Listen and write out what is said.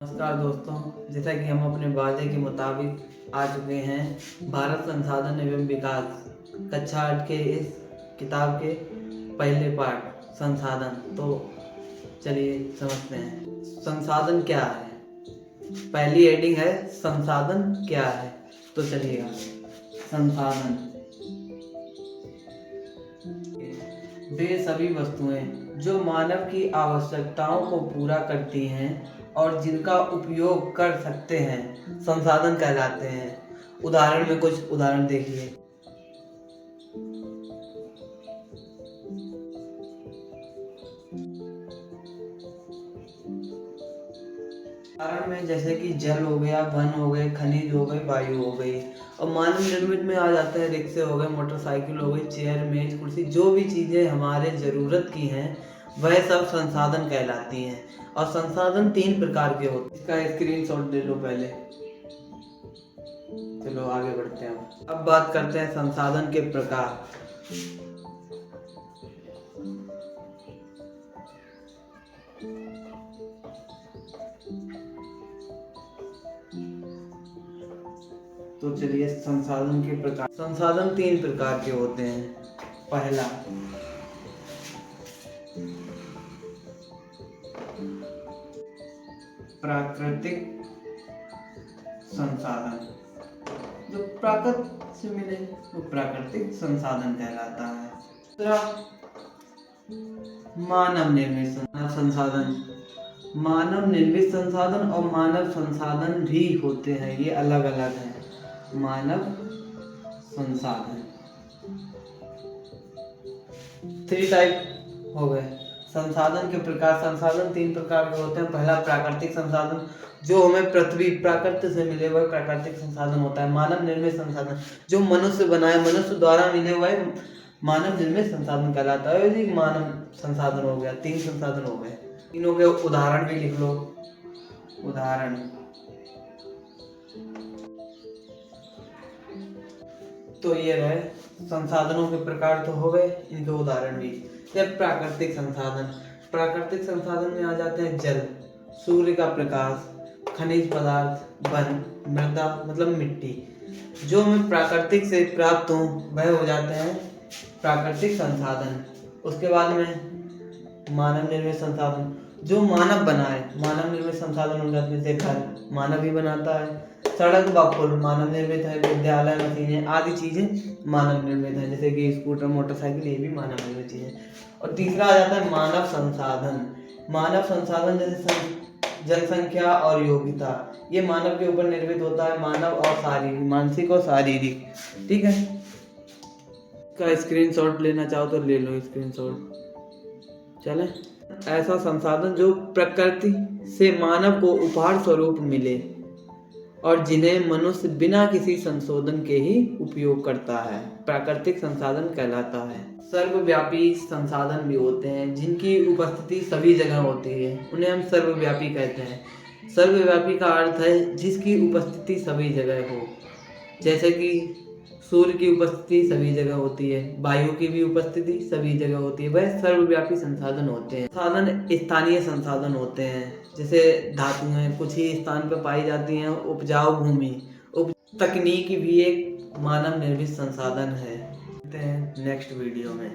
नमस्कार दोस्तों, जैसा कि हम अपने वादे के मुताबिक आ चुके हैं भारत संसाधन एवं विकास कक्षा 8 के इस किताब के पहले पार्ट संसाधन। तो चलिए समझते हैं संसाधन क्या है। पहली हेडिंग है संसाधन क्या है। तो चलिएगा, संसाधन वे सभी वस्तुएं जो मानव की आवश्यकताओं को पूरा करती हैं और जिनका उपयोग कर सकते हैं संसाधन कहलाते हैं। उदाहरण में कुछ उदाहरण देखिए। उदाहरण में जैसे कि जल हो गया, वन हो गए, खनिज हो गए, वायु हो गई। और मानव निर्मित में आ जाते हैं रिक्शे हो गए, मोटरसाइकिल हो गई, चेयर, मेज, कुर्सी। जो भी चीजें हमारे जरूरत की हैं वह सब संसाधन कहलाती हैं। और संसाधन 3 प्रकार के होते हैं। इसका स्क्रीनशॉट ले लो पहले। चलो आगे बढ़ते हैं। अब बात करते हैं संसाधन के प्रकार। तो चलिए संसाधन के प्रकार। संसाधन 3 प्रकार के होते हैं। पहला प्राकृतिक संसाधन, जो प्राकृतिक से मिले वो प्राकृतिक संसाधन कहलाता है। दूसरा मानव निर्मित संसाधन। मानव निर्मित संसाधन और मानव संसाधन भी होते हैं, ये अलग अलग हैं। मानव संसाधन 3 टाइप हो गए। संसाधन के प्रकार। संसाधन 3 प्रकार के होते हैं। पहला प्राकृतिक संसाधन, जो हमें पृथ्वी प्राकृतिक से मिले हुए प्राकृतिक संसाधन होता है। मानव निर्मित संसाधन, जो मनुष्य बनाए, मनुष्य द्वारा मिले हुए मानव निर्मित संसाधन कहलाता है। ये मानव संसाधन हो गया। 3 संसाधन हो गए। तीनों के उदाहरण भी लिख लो। उदाहरण तो ये रहे संसाधनों के प्रकार तो हो गए, इनके उदाहरण भी। जब प्राकृतिक संसाधन, प्राकृतिक संसाधन में आ जाते हैं जल, सूर्य का प्रकाश, खनिज पदार्थ, वन, मृदा मतलब मिट्टी। जो हमें प्राकृतिक से प्राप्त हो वह हो जाते हैं प्राकृतिक संसाधन। उसके बाद में मानव निर्मित संसाधन, जो मानव बनाए, मानव निर्मित संसाधन हो जाते हैं। जैसे घर मानव ही बनाता है, सड़क व पुल मानव निर्मित है, विद्यालय, मशीनें आदि चीजें मानव निर्मित है, जैसे कि स्कूटर, मोटरसाइकिल, ये भी मानव निर्मित चीजें। और तीसरा आ जाता है मानव संसाधन। मानव संसाधन जैसे जनसंख्या और योग्यता, ये मानव के ऊपर निर्मित होता है। मानव और शारीरिक, मानसिक और शारीरिक। ठीक है, का स्क्रीनशॉट लेना चाहो तो ले लो स्क्रीनशॉट। चले, ऐसा संसाधन जो प्रकृति से मानव को उपहार स्वरूप मिले और जिन्हें मनुष्य बिना किसी संशोधन के ही उपयोग करता है, प्राकृतिक संसाधन कहलाता है। सर्वव्यापी संसाधन भी होते हैं, जिनकी उपस्थिति सभी जगह होती है, उन्हें हम सर्वव्यापी कहते हैं। सर्वव्यापी का अर्थ है जिसकी उपस्थिति सभी जगह हो। जैसे कि सूर्य की उपस्थिति सभी जगह होती है, वायु की भी उपस्थिति सभी जगह होती है, वह सर्वव्यापी संसाधन होते हैं। संसाधन स्थानीय संसाधन होते हैं, जैसे धातु हैं, कुछ ही स्थान पर पाई जाती हैं। उपजाऊ भूमि, तकनीक भी एक मानव निर्मित संसाधन है। मिलते हैं नेक्स्ट वीडियो में।